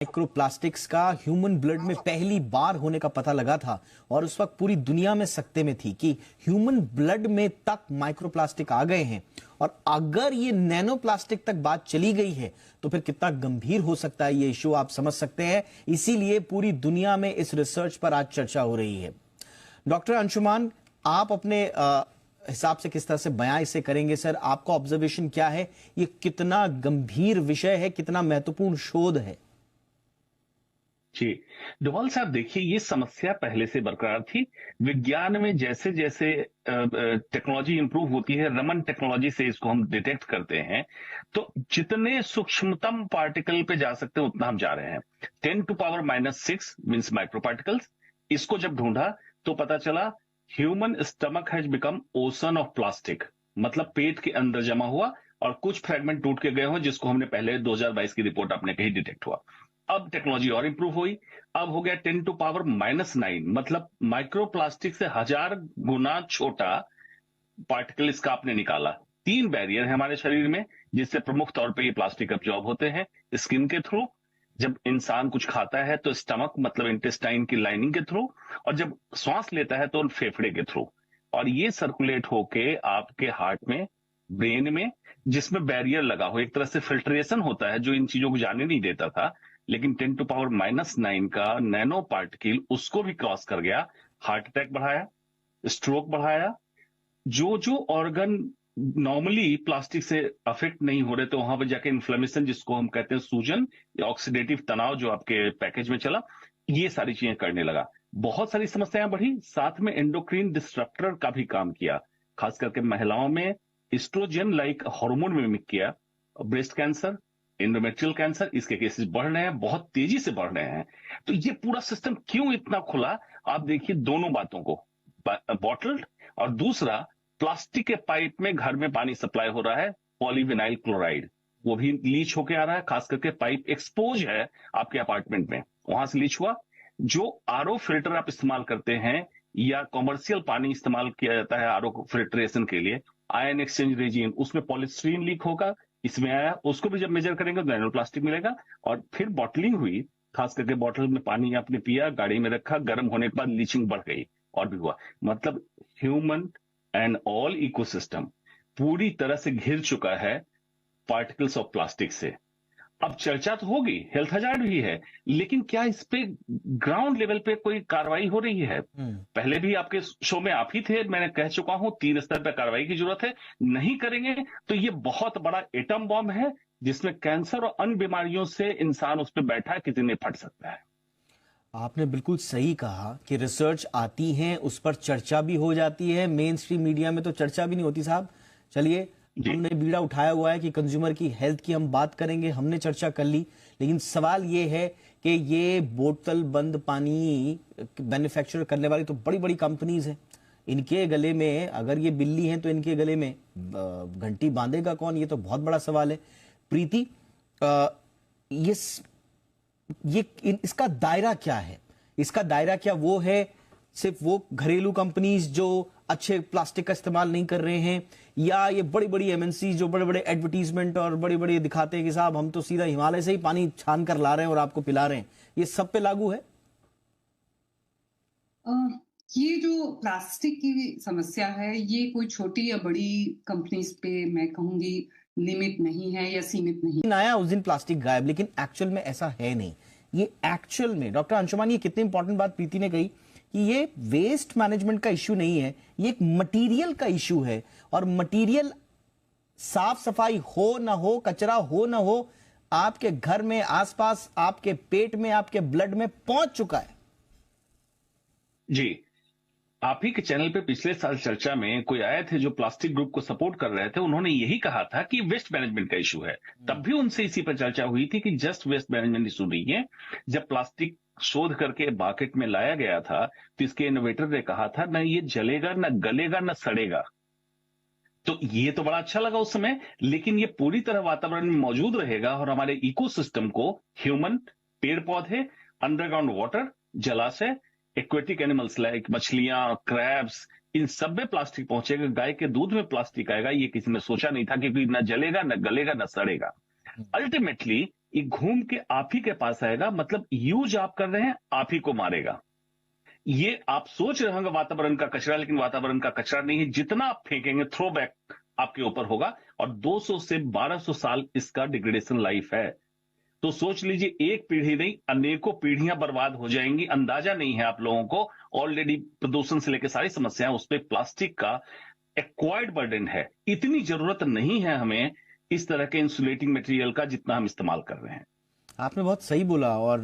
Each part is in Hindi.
माइक्रोप्लास्टिक्स का ह्यूमन ब्लड में पहली बार होने का पता लगा था और उस वक्त पूरी दुनिया में सकते में थी कि ह्यूमन ब्लड में तक माइक्रोप्लास्टिक आ गए हैं। और अगर ये नैनो प्लास्टिक तक बात चली गई है तो फिर कितना गंभीर हो सकता है ये इशू, आप समझ सकते हैं। इसीलिए पूरी दुनिया में इस रिसर्च पर आज चर्चा हो रही है। डॉक्टर अंशुमान, आप अपने हिसाब से किस तरह से बयां इसे करेंगे सर? आपका ऑब्जर्वेशन क्या है? ये कितना गंभीर विषय है, कितना महत्वपूर्ण शोध है? जी, डोभाल साहब, देखिए, ये समस्या पहले से बरकरार थी। विज्ञान में जैसे जैसे टेक्नोलॉजी इंप्रूव होती है, रमन टेक्नोलॉजी से इसको हम डिटेक्ट करते हैं, तो जितने सूक्ष्मतम पार्टिकल पे जा सकते हैं उतना हम जा रहे हैं। 10⁻⁻⁶ मीन्स माइक्रो पार्टिकल्स। इसको जब ढूंढा तो पता चला human stomach has become ocean of plastic, मतलब पेट के अंदर जमा हुआ और कुछ फ्रेगमेंट टूट के गए हो, जिसको हमने पहले 2022 की रिपोर्ट आपने कही डिटेक्ट हुआ। अब टेक्नोलॉजी और इंप्रूव हुई, अब हो गया 10⁻⁹, मतलब माइक्रोप्लास्टिक से 1000 गुना छोटा पार्टिकल इसका आपने निकाला। 3 बैरियर है हमारे शरीर में जिससे प्रमुख तौर पे ये प्लास्टिक अब्जॉर्ब होते हैं। स्किन के थ्रू, जब इंसान कुछ खाता है तो स्टमक मतलब इंटेस्टाइन की लाइनिंग के थ्रू, और जब श्वास लेता है तो फेफड़े के थ्रू। और ये सर्कुलेट होके आपके हार्ट में, ब्रेन में, जिसमें बैरियर लगा हो, एक तरह से फिल्ट्रेशन होता है जो इन चीजों को जाने नहीं देता था। लेकिन 10⁻⁹ का नैनो पार्टिकल उसको भी क्रॉस कर गया, हार्ट अटैक बढ़ाया, स्ट्रोक बढ़ाया। जो जो ऑर्गन नॉर्मली प्लास्टिक से अफेक्ट नहीं हो रहे थे वहां पर जाके इन्फ्लेमेशन, जिसको हम कहते हैं सूजन या ऑक्सीडेटिव तनाव, जो आपके पैकेज में चला, ये सारी चीजें करने लगा। बहुत सारी समस्याएं बढ़ी, साथ में एंडोक्रीन डिस्ट्रप्टर का भी काम किया, खास करके महिलाओं में एस्ट्रोजन लाइक हार्मोन मिमिक किया। ब्रेस्ट कैंसर, एंडोमेट्रियल कैंसर, इसके केसेस बढ़ रहे हैं, बहुत तेजी से बढ़ रहे हैं। तो ये पूरा सिस्टम क्यों इतना खुला? आप देखिए दोनों बातों को, बॉटल्ड और दूसरा प्लास्टिक के पाइप में घर में पानी सप्लाई हो रहा है, पॉलीविनाइल क्लोराइड, वो भी लीच होके आ रहा है। खास करके पाइप एक्सपोज है आपके अपार्टमेंट में, वहां से लीच हुआ। जो आरओ फिल्टर आप इस्तेमाल करते हैं या कॉमर्शियल पानी इस्तेमाल किया जाता है आरओ फिल्ट्रेशन के लिए, आयन एक्सचेंज रेजिन, उसमें पॉलिस्टीरीन लीक होगा, इसमें आया, उसको भी जब मेजर करेंगे तो नैनो प्लास्टिक मिलेगा। और फिर बॉटलिंग हुई, खास करके बॉटल में पानी आपने पिया, गाड़ी में रखा, गर्म होने के बाद लीचिंग बढ़ गई और भी हुआ। मतलब ह्यूमन एंड ऑल इकोसिस्टम पूरी तरह से घिर चुका है पार्टिकल्स ऑफ प्लास्टिक से। अब चर्चा तो होगी, हेल्थ हजार्ड भी है, लेकिन क्या इस पे ग्राउंड लेवल पे कोई कार्रवाई हो रही है? पहले भी आपके शो में आप ही थे, मैंने कह चुका हूं 3 स्तर पे कार्रवाई की जरूरत है। नहीं करेंगे तो ये बहुत बड़ा एटम बॉम्ब है जिसमें कैंसर और अन्य बीमारियों से इंसान उस पर बैठा किसी ने फट सकता है। आपने बिल्कुल सही कहा कि रिसर्च आती है, उस पर चर्चा भी हो जाती है। मेन स्ट्रीम मीडिया में तो चर्चा भी नहीं होती साहब। चलिए, हमने बीड़ा उठाया हुआ है कि कंज्यूमर की हेल्थ की हम बात करेंगे, हमने चर्चा कर ली, लेकिन सवाल ये है कि ये बोतल बंद पानी मैन्युफैक्चर करने वाली तो बड़ी बड़ी कंपनीज हैं। इनके गले में अगर ये बिल्ली हैं तो इनके गले में घंटी बांधेगा कौन? ये तो बहुत बड़ा सवाल है। प्रीति, ये इसका दायरा क्या है? इसका दायरा क्या वो है सिर्फ वो घरेलू कंपनीज जो अच्छे प्लास्टिक का इस्तेमाल नहीं कर रहे हैं, या ये बड़ी बड़ी एमएनसी जो बड़े बड़े एडवर्टीजमेंट और बड़ी बड़ी दिखाते हैं कि साहब हम तो सीधा हिमालय से ही पानी छान कर ला रहे हैं और आपको पिला रहे हैं? ये सब पे लागू है? ये जो प्लास्टिक की समस्या है, ये कोई छोटी या बड़ी कंपनीज पे मैं कहूंगी लिमिट नहीं है या सीमित नहीं। आया उस दिन प्लास्टिक गायब, लेकिन एक्चुअल में ऐसा है नहीं। ये एक्चुअल में, डॉक्टर अंशुमान, ये कितनी इंपॉर्टेंट बात प्रीति ने कही कि ये वेस्ट मैनेजमेंट का इश्यू नहीं है, ये एक मटेरियल का इश्यू है। और मटेरियल साफ सफाई हो ना हो, कचरा हो ना हो, आपके घर में, आसपास, आपके पेट में, आपके ब्लड में पहुंच चुका है। जी, आप ही के चैनल पे पिछले साल चर्चा में कोई आए थे जो प्लास्टिक ग्रुप को सपोर्ट कर रहे थे, उन्होंने यही कहा था कि वेस्ट मैनेजमेंट का इशू है। तब भी उनसे इसी पर चर्चा हुई थी कि जस्ट वेस्ट मैनेजमेंट इशू नहीं है। जब प्लास्टिक शोध करके मार्केट में लाया गया था तो इसके इनोवेटर ने कहा था न ये जलेगा, न गलेगा, न सड़ेगा। तो ये तो बड़ा अच्छा लगा उस समय, लेकिन ये पूरी तरह वातावरण में मौजूद रहेगा और हमारे इकोसिस्टम को, ह्यूमन, पेड़ पौधे, अंडरग्राउंड वाटर, जलाशय, एक्वेटिक एनिमल्स लाइक मछलियां, क्रैब्स, इन सब में प्लास्टिक पहुंचेगा। गाय के दूध में प्लास्टिक आएगा, ये किसी ने सोचा नहीं था, क्योंकि न जलेगा, न गलेगा, न सड़ेगा। अल्टीमेटली ये घूम के आप ही के पास आएगा, मतलब यूज आप कर रहे हैं, आप ही को मारेगा। ये आप सोच रहे होंगे वातावरण का कचरा, लेकिन वातावरण का कचरा नहीं है। जितना आप फेंकेंगे थ्रो बैक आपके ऊपर होगा, और 200 से 1200 साल इसका डिग्रेडेशन लाइफ है। तो सोच लीजिए, एक पीढ़ी नहीं अनेकों पीढ़ियां बर्बाद हो जाएंगी। अंदाजा नहीं है आप लोगों को। ऑलरेडी प्रदूषण से लेकर सारी समस्याएं, उस पर प्लास्टिक का एक्वायर्ड बर्डन है। इतनी जरूरत नहीं है हमें इस तरह के इंसुलेटिंग मटेरियल का जितना हम इस्तेमाल कर रहे हैं। आपने बहुत सही बोला। और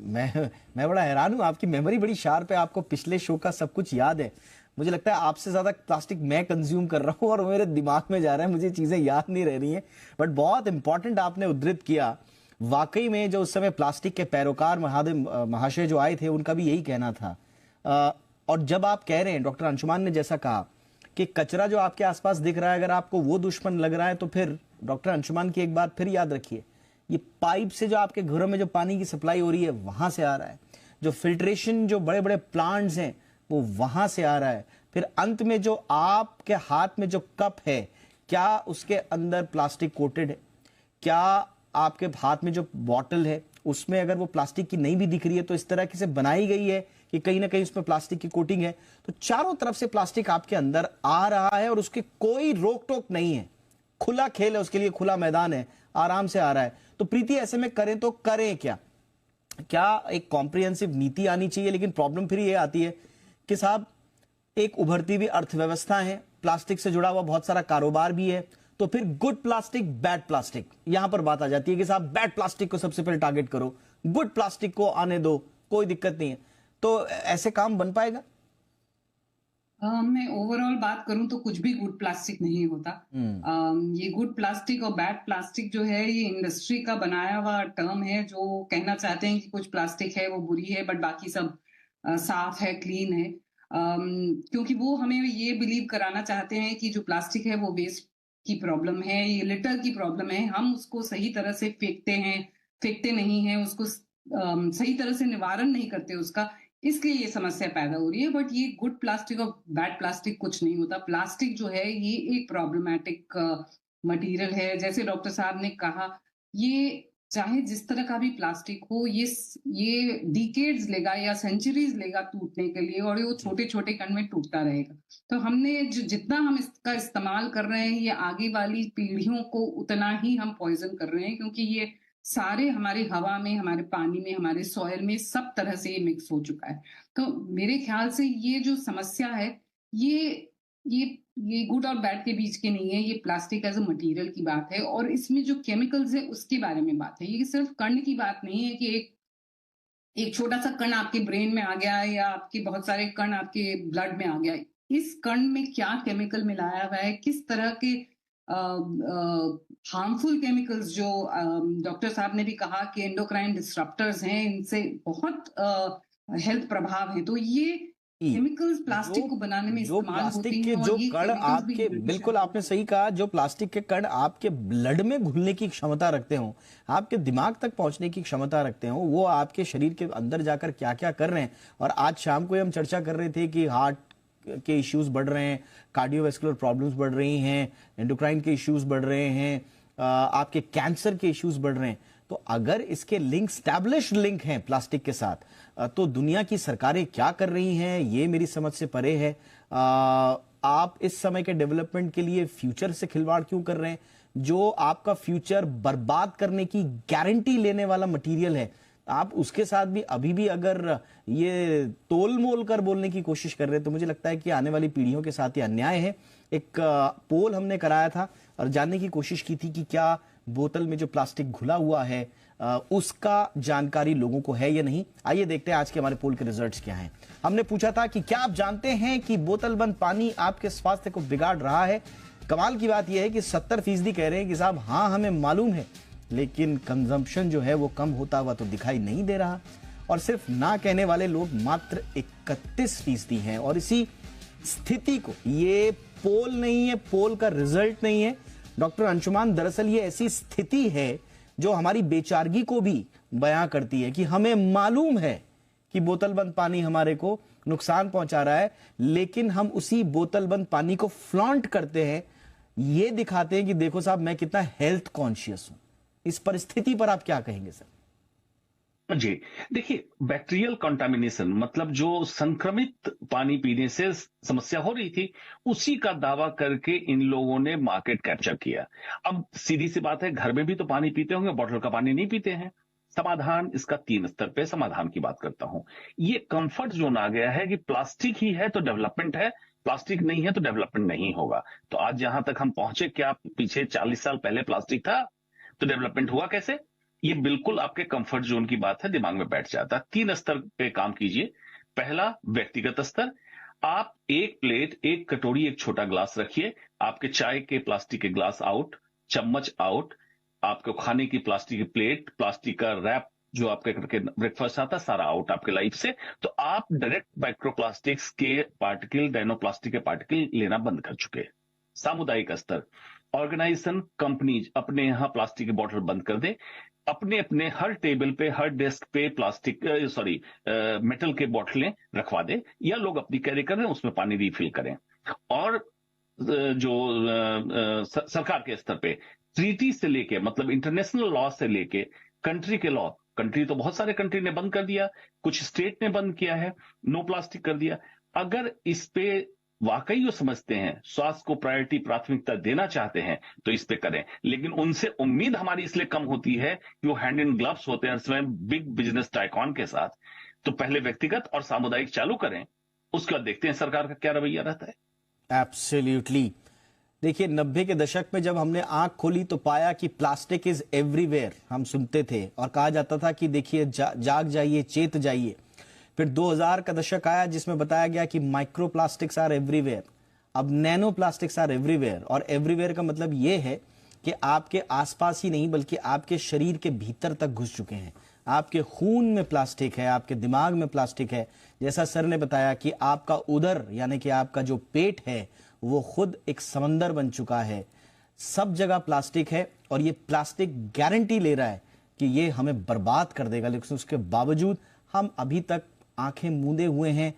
मैं बड़ा हैरान हूं, आपकी मेमोरी बड़ी शार्प है, आपको पिछले शो का सब कुछ याद है। मुझे लगता है आपसे ज्यादा प्लास्टिक मैं कंज्यूम कर रहा हूं और मेरे दिमाग में जा रहा है, मुझे चीजें याद नहीं रह रही हैं। बट बहुत इंपॉर्टेंट आपने उद्धृत किया। वाकई में जो उस समय प्लास्टिक के पैरोकार महाशय जो आए थे, उनका भी यही कहना था। और जब आप कह रहे हैं, डॉक्टर अंशुमान ने जैसा कहा कि कचरा जो आपके आसपास दिख रहा है, अगर आपको वो दुश्मन लग रहा है, तो फिर डॉक्टर अंशुमान की एक बात फिर याद रखिए, ये पाइप से जो आपके घरों में जो पानी की सप्लाई हो रही है, वहां से आ रहा है। जो फिल्ट्रेशन, जो बड़े बड़े प्लांट्स हैं, वो वहां से आ रहा है। फिर अंत में जो आपके हाथ में जो कप है, क्या उसके अंदर प्लास्टिक कोटेड है? क्या आपके हाथ में जो बॉटल है, उसमें अगर वो प्लास्टिक की नहीं भी दिख रही है, तो इस तरह की से बनाई गई है कि कहीं ना कहीं उसमें प्लास्टिक की कोटिंग है। तो चारों तरफ से प्लास्टिक आपके अंदर आ रहा है और उसकी कोई रोक टोक नहीं है। खुला खेल है, उसके लिए खुला मैदान है, आराम से आ रहा है। तो प्रीति, ऐसे में करें तो करें क्या? क्या एक कॉम्प्रिहेंसिव नीति आनी चाहिए? लेकिन प्रॉब्लम फिर ये आती है कि साहब, एक उभरती हुई अर्थव्यवस्था है, प्लास्टिक से जुड़ा हुआ बहुत सारा कारोबार भी है। तो फिर गुड प्लास्टिक, बैड प्लास्टिक, यहां पर बात आ जाती है कि साहब बैड प्लास्टिक को सबसे पहले टारगेट करो, गुड प्लास्टिक को आने दो, कोई दिक्कत नहीं है। तो ऐसे काम बन पाएगा? मैं ओवरऑल बात करूं तो कुछ भी गुड प्लास्टिक नहीं होता। ये गुड प्लास्टिक और बैड प्लास्टिक जो है, ये इंडस्ट्री का बनाया हुआ टर्म है, जो कहना चाहते हैं कि कुछ प्लास्टिक है वो बुरी है, बट बाकी सब साफ है, क्लीन है। क्योंकि वो हमें ये बिलीव कराना चाहते हैं कि जो प्लास्टिक है वो वेस्ट की प्रॉब्लम है, ये लिटर की प्रॉब्लम है, हम उसको सही तरह से फेंकते नहीं हैं, उसको सही तरह से निवारण नहीं करते उसका, इसलिए ये समस्या पैदा हो रही है। बट ये गुड प्लास्टिक और बैड प्लास्टिक कुछ नहीं होता। प्लास्टिक जो है ये एक प्रॉब्लमैटिक मटेरियल है। जैसे डॉक्टर साहब ने कहा, ये चाहे जिस तरह का भी प्लास्टिक हो, ये डिकेड्स लेगा या सेंचुरीज लेगा टूटने के लिए, और ये छोटे छोटे कण में टूटता रहेगा। तो हमने जितना हम इसका इस्तेमाल कर रहे हैं, ये आगे वाली पीढ़ियों को उतना ही हम पॉइजन कर रहे हैं, क्योंकि ये सारे हमारे हवा में, हमारे पानी में, हमारे सॉइल में सब तरह से ये मिक्स हो चुका है। तो मेरे ख्याल से ये जो समस्या है, ये गुड और बैड के बीच के नहीं है, ये प्लास्टिक एज अ मटेरियल की बात है। और इसमें जो केमिकल्स है उसके बारे में बात है। ये सिर्फ कण की बात नहीं है कि एक छोटा सा कण आपके ब्रेन में आ गया है या आपके बहुत सारे कण आपके ब्लड में आ गया है। इस कण में क्या केमिकल मिलाया हुआ है, किस तरह के हार्मफुल केमिकल्स, जो डॉक्टर साहब ने भी कहा कि एंडोक्राइन डिसरप्टर्स हैं, इनसे बहुत हेल्थ प्रभाव है। तो ये केमिकल्स प्लास्टिक को बनाने में इस्तेमाल होते हैं। के जो कण आपके, बिल्कुल आपने सही कहा, जो प्लास्टिक के कण आपके ब्लड में घुलने की क्षमता रखते हो, आपके दिमाग तक पहुंचने की क्षमता रखते हो, वो आपके शरीर के अंदर जाकर क्या क्या कर रहे हैं। और आज शाम को हम चर्चा कर रहे थे कि हार्ट के इश्यूज बढ़ रहे हैं, कार्डियोवैस्कुलर प्रॉब्लम्स बढ़ रही हैं, एंडोक्राइन के इश्यूज बढ़ रहे हैं, आपके कैंसर के इश्यूज बढ़ रहे हैं। तो अगर इसके लिंक, स्टैब्लिश्ड लिंक हैं प्लास्टिक के साथ, तो दुनिया की सरकारें क्या कर रही हैं, ये मेरी समझ से परे है। आप इस समय के डेवलपमेंट के लिए फ्यूचर से खिलवाड़ क्यों कर रहे हैं? जो आपका फ्यूचर बर्बाद करने की गारंटी लेने वाला मटेरियल है, आप उसके साथ भी अभी भी अगर ये तोल मोल कर बोलने की कोशिश कर रहे हैं, तो मुझे लगता है कि आने वाली पीढ़ियों के साथ ये अन्याय है। एक पोल हमने कराया था और जानने की कोशिश की थी कि क्या बोतल में जो प्लास्टिक घुला हुआ है उसका जानकारी लोगों को है या नहीं। आइए देखते हैं आज के हमारे पोल के रिजल्ट्स क्या हैं। हमने पूछा था कि क्या आप जानते हैं कि बोतल बंद पानी आपके स्वास्थ्य को बिगाड़ रहा है। कमाल की बात यह है कि 70% कह रहे हैं कि साहब हाँ हमें मालूम है, लेकिन कंजम्पशन जो है वो कम होता हुआ तो दिखाई नहीं दे रहा। और सिर्फ ना कहने वाले लोग मात्र 31% हैं। और इसी स्थिति को, ये पोल नहीं है, पोल का रिजल्ट नहीं है डॉक्टर अंशुमान, दरअसल ये ऐसी स्थिति है जो हमारी बेचारगी को भी बयां करती है कि हमें मालूम है कि बोतल बंद पानी हमारे को नुकसान पहुंचा रहा है, लेकिन हम उसी बोतल बंद पानी को फ्लॉन्ट करते हैं, ये दिखाते हैं कि देखो साहब मैं कितना हेल्थ कॉन्शियस हूं। इस परिस्थिति पर आप क्या कहेंगे सर? जी, देखिए बैक्टीरियल कंटामिनेशन मतलब जो संक्रमित पानी पीने से समस्या हो रही थी, उसी का दावा करके इन लोगों ने मार्केट कैप्चर किया। अब सीधी सी बात है, घर में भी तो पानी पीते होंगे, बॉटल का पानी नहीं पीते हैं। समाधान इसका 3 स्तर पे समाधान की बात करता हूं। ये कंफर्ट जोन आ गया है कि प्लास्टिक ही है तो डेवलपमेंट है, प्लास्टिक नहीं है तो डेवलपमेंट नहीं होगा। तो आज जहां तक हम पहुंचे, क्या पीछे 40 साल पहले प्लास्टिक था तो डेवलपमेंट हुआ कैसे? ये बिल्कुल आपके कंफर्ट जोन की बात है, दिमाग में बैठ जाता है। 3 स्तर पे काम कीजिए। पहला, व्यक्तिगत स्तर। आप एक प्लेट, एक कटोरी, एक छोटा ग्लास रखिए। आपके चाय के प्लास्टिक के ग्लास आउट, चम्मच आउट, आपको खाने की प्लास्टिक की प्लेट, प्लास्टिक का रैप जो आपके करके ब्रेकफास्ट आता, सारा आउट आपके लाइफ से। तो आप डायरेक्ट माइक्रोप्लास्टिक्स के पार्टिकल, नाइनोप्लास्टिक के पार्टिकल लेना बंद कर चुके हैं। सामुदायिक स्तर, ऑर्गेनाइजेशन, कंपनीज अपने यहां प्लास्टिक की बोतल बंद कर दे। अपने अपने हर टेबल पे, हर डेस्क पे प्लास्टिक मेटल के बोतलें रखवा दे, या लोग अपनी कैरी करें, उसमें पानी रिफिल करें। और सरकार के स्तर पे ट्रीटी से लेके, मतलब इंटरनेशनल लॉ से लेके कंट्री के लॉ, कंट्री तो बहुत सारे कंट्री ने बंद कर दिया, कुछ स्टेट ने बंद किया है, नो प्लास्टिक कर दिया। अगर इस पे वाकई वो समझते हैं, स्वास्थ्य को प्रायोरिटी, प्राथमिकता देना चाहते हैं, तो इस पे करें। लेकिन उनसे उम्मीद हमारी इसलिए कम होती है कि वो हैंड इन ग्लव्स होते हैं स्वयं बिग बिजनेस टाइकॉन के साथ। तो पहले व्यक्तिगत और सामुदायिक चालू करें, उसके बाद देखते हैं सरकार का क्या रवैया रहता है। एब्सोल्युटली। देखिए 90 के दशक में जब हमने आंख खोली तो पाया कि प्लास्टिक इज एवरीवेयर, हम सुनते थे और कहा जाता था कि देखिए जाग जाइए, चेत जाइए। फिर 2000 का दशक आया जिसमें बताया गया कि माइक्रो प्लास्टिक्स आर एवरीवेयर, अब नैनो प्लास्टिक्स आर एवरीवेयर। और एवरीवेयर का मतलब यह है कि आपके आसपास ही नहीं बल्कि आपके शरीर के भीतर तक घुस चुके हैं। आपके खून में प्लास्टिक है, आपके दिमाग में प्लास्टिक है। जैसा सर ने बताया कि आपका उदर यानी कि आपका जो पेट है वो खुद एक समंदर बन चुका है। सब जगह प्लास्टिक है और ये प्लास्टिक गारंटी ले रहा है कि ये हमें बर्बाद कर देगा, लेकिन उसके बावजूद हम अभी तक आंखें मूंदे हुए हैं।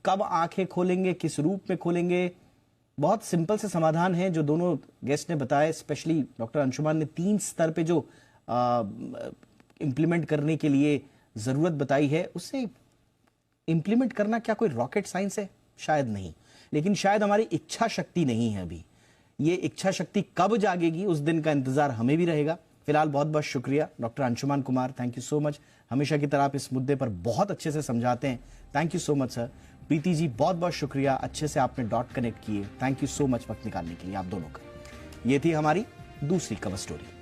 कब आंखें खोलेंगे, किस रूप में खोलेंगे? बहुत सिंपल से समाधान है जो दोनों गेस्ट ने बताए, स्पेशली डॉक्टर अंशुमान ने 3 स्तर पे जो इंप्लीमेंट करने के लिए जरूरत बताई है, उससे इंप्लीमेंट करना क्या कोई रॉकेट साइंस है? शायद नहीं, लेकिन शायद हमारी इच्छा शक्ति नहीं है अभी। ये इच्छा शक्ति कब जागेगी उस दिन का इंतजार हमें भी रहेगा। फिलहाल बहुत बहुत शुक्रिया doctor Anshuman Kumar, thank you so much. हमेशा की तरह आप इस मुद्दे पर बहुत अच्छे से समझाते हैं, thank you so much sir. Preeti ji बहुत बहुत शुक्रिया, अच्छे से आपने डॉट कनेक्ट किए, थैंक यू सो मच वक्त निकालने के लिए आप दोनों का। ये थी हमारी दूसरी कवर स्टोरी।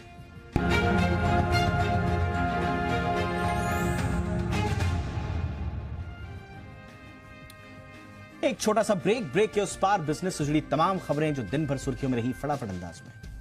एक छोटा सा ब्रेक के उस पार बिजनेस से जुड़ी तमाम खबरें जो दिन भर सुर्खियों में रही, फटाफट अंदाज में।